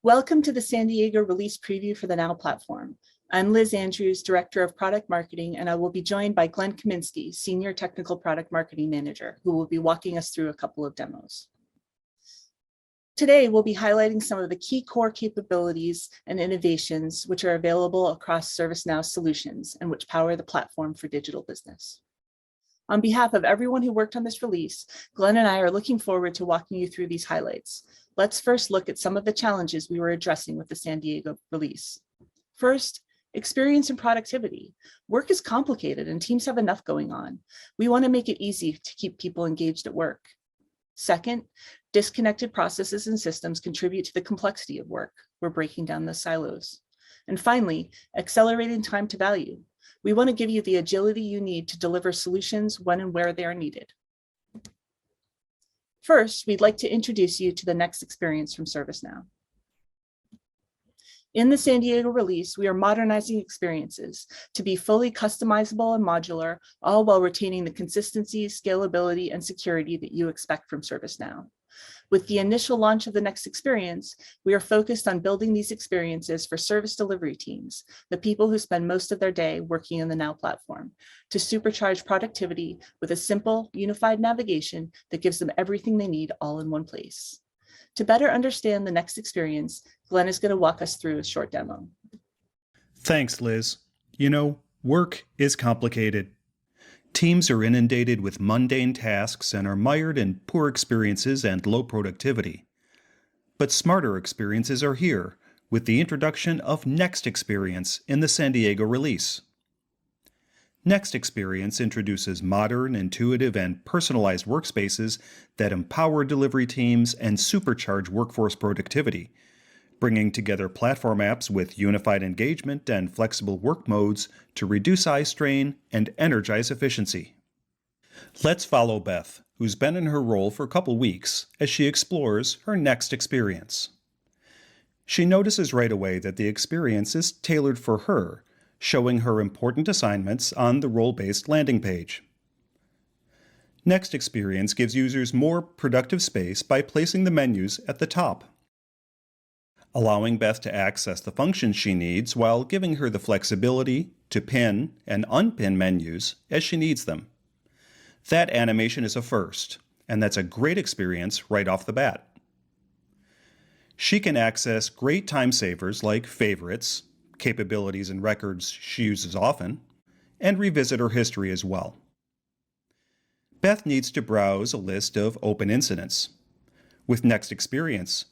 Welcome to the San Diego release preview for the Now platform. I'm Liz Andrews, Director of Product Marketing, and I will be joined by Glenn Kaminsky, Senior Technical Product Marketing Manager, who will be walking us through a couple of demos. Today, we'll be highlighting some of the key core capabilities and innovations which are available across ServiceNow solutions and which power the platform for digital business. On behalf of everyone who worked on this release, Glenn and I are looking forward to walking you through these highlights. Let's first look at some of the challenges we were addressing with the San Diego release. First, experience and productivity. Work is complicated and teams have enough going on. We want to make it easy to keep people engaged at work. Second, disconnected processes and systems contribute to the complexity of work. We're breaking down the silos. And finally, accelerating time to value. We want to give you the agility you need to deliver solutions when and where they are needed. First, we'd like to introduce you to the Next experience from ServiceNow. In the San Diego release, we are modernizing experiences to be fully customizable and modular, all while retaining the consistency, scalability, and security that you expect from ServiceNow. With the initial launch of the Next experience, we are focused on building these experiences for service delivery teams, the people who spend most of their day working in the Now platform, to supercharge productivity with a simple, unified navigation that gives them everything they need all in one place. To better understand the Next experience, Glenn is going to walk us through a short demo. Thanks, Liz. You know, work is complicated. Teams are inundated with mundane tasks and are mired in poor experiences and low productivity. But smarter experiences are here with the introduction of Next Experience in the San Diego release. Next Experience introduces modern, intuitive, and personalized workspaces that empower delivery teams and supercharge workforce productivity, bringing together platform apps with unified engagement and flexible work modes to reduce eye strain and energize efficiency. Let's follow Beth, who's been in her role for a couple weeks, as she explores her Next experience. She notices right away that the experience is tailored for her, showing her important assignments on the role-based landing page. Next experience gives users more productive space by placing the menus at the top, allowing Beth to access the functions she needs while giving her the flexibility to pin and unpin menus as she needs them. That animation is a first, and that's a great experience right off the bat. She can access great time savers like favorites, capabilities and records she uses often, and revisit her history as well. Beth needs to browse a list of open incidents. With Next Experience,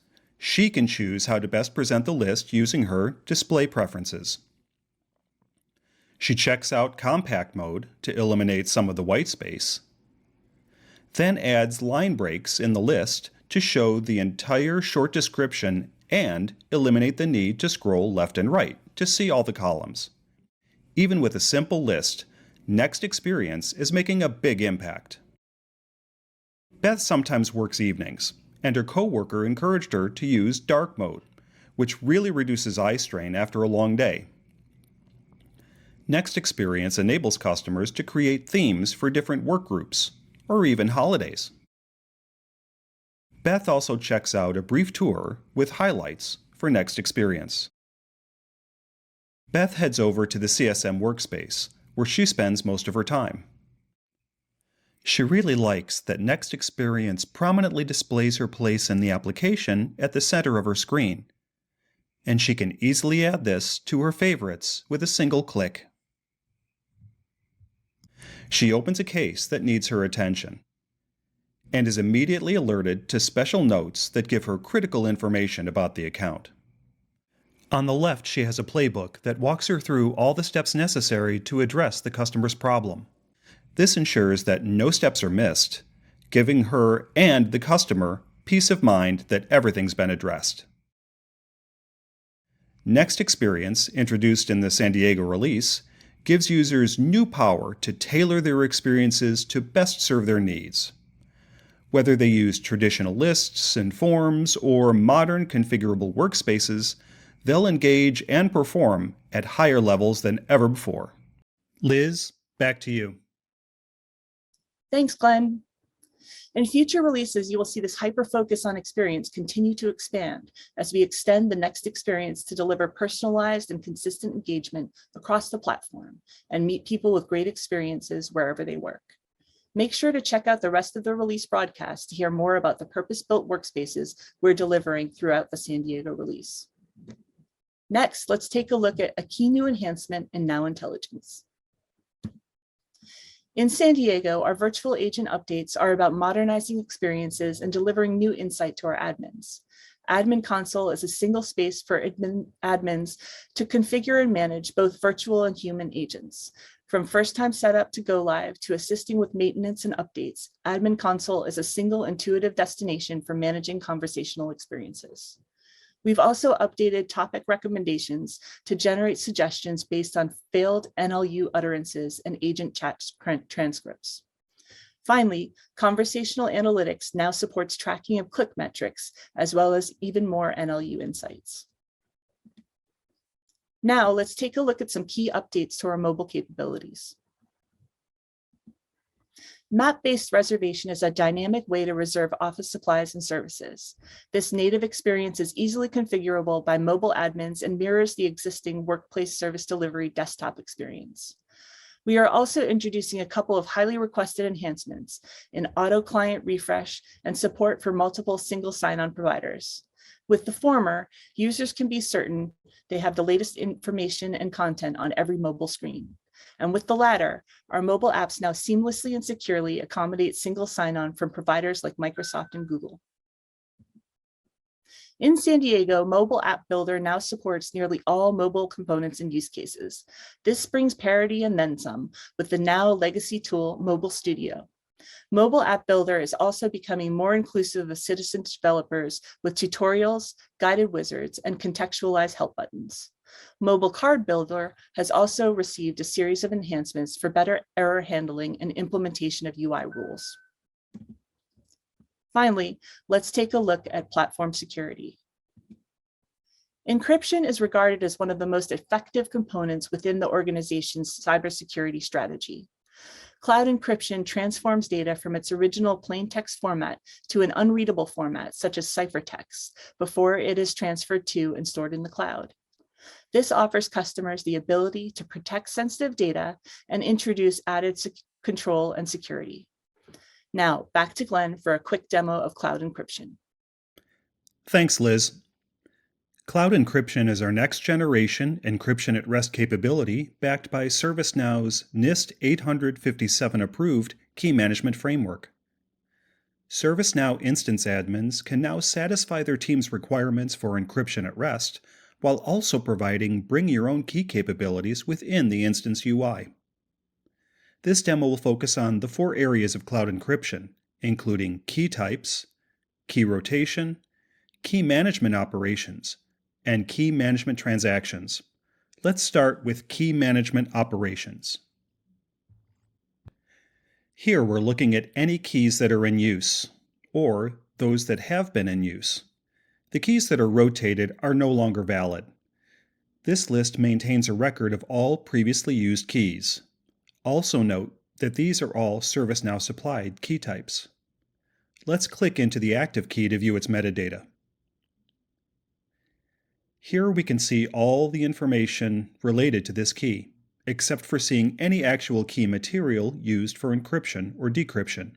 she can choose how to best present the list using her display preferences. She checks out Compact Mode to eliminate some of the white space, then adds line breaks in the list to show the entire short description and eliminate the need to scroll left and right to see all the columns. Even with a simple list, Next Experience is making a big impact. Beth sometimes works evenings, and her coworker encouraged her to use dark mode, which really reduces eye strain after a long day. Next Experience enables customers to create themes for different work groups, or even holidays. Beth also checks out a brief tour with highlights for Next Experience. Beth heads over to the CSM workspace, where she spends most of her time. She really likes that Next Experience prominently displays her place in the application at the center of her screen, and she can easily add this to her favorites with a single click. She opens a case that needs her attention, and is immediately alerted to special notes that give her critical information about the account. On the left, she has a playbook that walks her through all the steps necessary to address the customer's problem. This ensures that no steps are missed, giving her and the customer peace of mind that everything's been addressed. Next Experience, introduced in the San Diego release, gives users new power to tailor their experiences to best serve their needs. Whether they use traditional lists and forms or modern configurable workspaces, they'll engage and perform at higher levels than ever before. Liz, back to you. Thanks, Glenn. In future releases, you will see this hyper-focus on experience continue to expand as we extend the next experience to deliver personalized and consistent engagement across the platform and meet people with great experiences wherever they work. Make sure to check out the rest of the release broadcast to hear more about the purpose-built workspaces we're delivering throughout the San Diego release. Next, let's take a look at a key new enhancement in Now Intelligence. In San Diego, our virtual agent updates are about modernizing experiences and delivering new insight to our admins. Admin Console is a single space for admins to configure and manage both virtual and human agents. From first-time setup to go live to assisting with maintenance and updates, Admin Console is a single intuitive destination for managing conversational experiences. We've also updated topic recommendations to generate suggestions based on failed NLU utterances and agent chat transcripts. Finally, conversational analytics now supports tracking of click metrics, as well as even more NLU insights. Now let's take a look at some key updates to our mobile capabilities. Map-based reservation is a dynamic way to reserve office supplies and services. This native experience is easily configurable by mobile admins and mirrors the existing workplace service delivery desktop experience. We are also introducing a couple of highly requested enhancements in auto client refresh and support for multiple single sign-on providers. With the former, users can be certain they have the latest information and content on every mobile screen. And with the latter, our mobile apps now seamlessly and securely accommodate single sign-on from providers like Microsoft and Google. In San Diego, Mobile App Builder now supports nearly all mobile components and use cases. This brings parity and then some with the now legacy tool, Mobile Studio. Mobile App Builder is also becoming more inclusive of citizen developers with tutorials, guided wizards, and contextualized help buttons. Mobile Card Builder has also received a series of enhancements for better error handling and implementation of UI rules. Finally, let's take a look at platform security. Encryption is regarded as one of the most effective components within the organization's cybersecurity strategy. Cloud encryption transforms data from its original plain text format to an unreadable format, such as ciphertext, before it is transferred to and stored in the cloud. This offers customers the ability to protect sensitive data and introduce added control and security. Now, back to Glenn for a quick demo of cloud encryption. Thanks, Liz. Cloud encryption is our next generation encryption at rest capability backed by ServiceNow's NIST 857 approved key management framework. ServiceNow instance admins can now satisfy their team's requirements for encryption at rest while also providing bring your own key capabilities within the instance UI. This demo will focus on the 4 areas of cloud encryption, including key types, key rotation, key management operations, and key management transactions. Let's start with key management operations. Here we're looking at any keys that are in use, or those that have been in use. The keys that are rotated are no longer valid. This list maintains a record of all previously used keys. Also note that these are all ServiceNow supplied key types. Let's click into the active key to view its metadata. Here we can see all the information related to this key, except for seeing any actual key material used for encryption or decryption.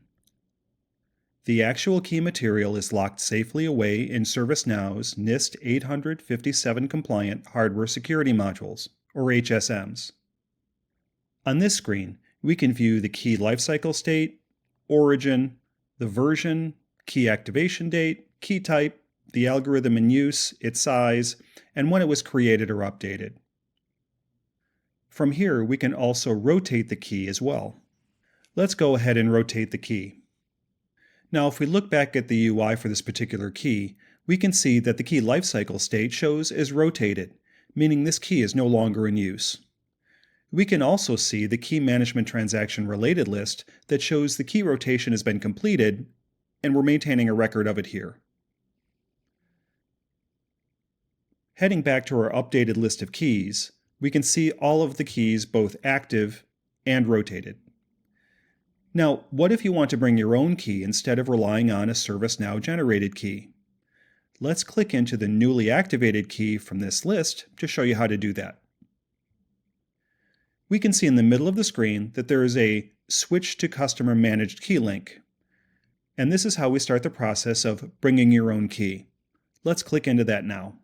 The actual key material is locked safely away in ServiceNow's NIST 857 compliant hardware security modules, or HSMs. On this screen, we can view the key lifecycle state, origin, the version, key activation date, key type, the algorithm in use, its size, and when it was created or updated. From here, we can also rotate the key as well. Let's go ahead and rotate the key. Now, if we look back at the UI for this particular key, we can see that the key lifecycle state shows as rotated, meaning this key is no longer in use. We can also see the key management transaction related list that shows the key rotation has been completed, and we're maintaining a record of it here. Heading back to our updated list of keys, we can see all of the keys both active and rotated. Now, what if you want to bring your own key instead of relying on a ServiceNow generated key? Let's click into the newly activated key from this list to show you how to do that. We can see in the middle of the screen that there is a Switch to Customer Managed Key link. And this is how we start the process of bringing your own key. Let's click into that now.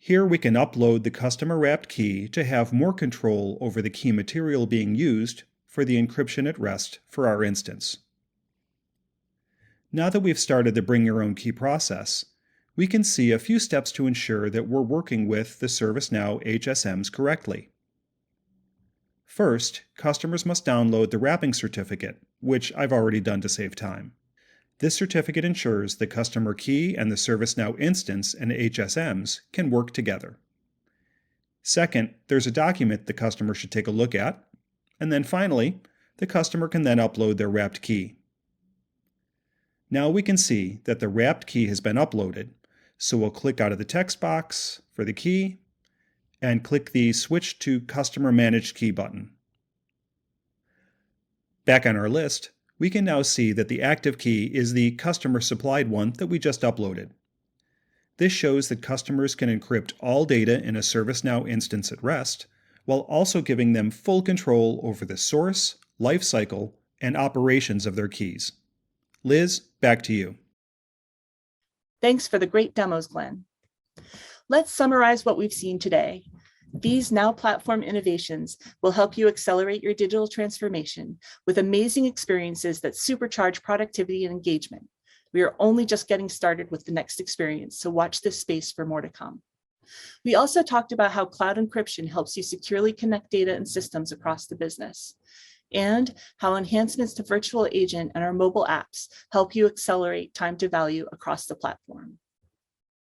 Here we can upload the customer wrapped key to have more control over the key material being used for the encryption at rest for our instance. Now that we've started the Bring Your Own Key process, we can see a few steps to ensure that we're working with the ServiceNow HSMs correctly. First, customers must download the wrapping certificate, which I've already done to save time. This certificate ensures the customer key and the ServiceNow instance and HSMs can work together. Second, there's a document the customer should take a look at. And then finally, the customer can then upload their wrapped key. Now we can see that the wrapped key has been uploaded, so we'll click out of the text box for the key and click the Switch to Customer Managed Key button. Back on our list, we can now see that the active key is the customer supplied one that we just uploaded. This shows that customers can encrypt all data in a ServiceNow instance at rest, while also giving them full control over the source, lifecycle, and operations of their keys. Liz, back to you. Thanks for the great demos, Glenn. Let's summarize what we've seen today. These Now Platform innovations will help you accelerate your digital transformation with amazing experiences that supercharge productivity and engagement. We are only just getting started with the next experience, so watch this space for more to come. We also talked about how cloud encryption helps you securely connect data and systems across the business, and how enhancements to Virtual Agent and our mobile apps help you accelerate time to value across the platform.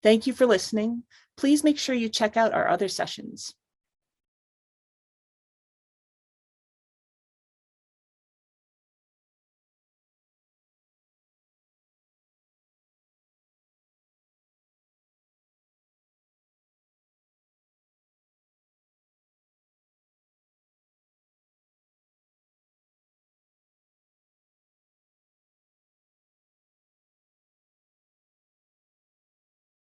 Thank you for listening. Please make sure you check out our other sessions.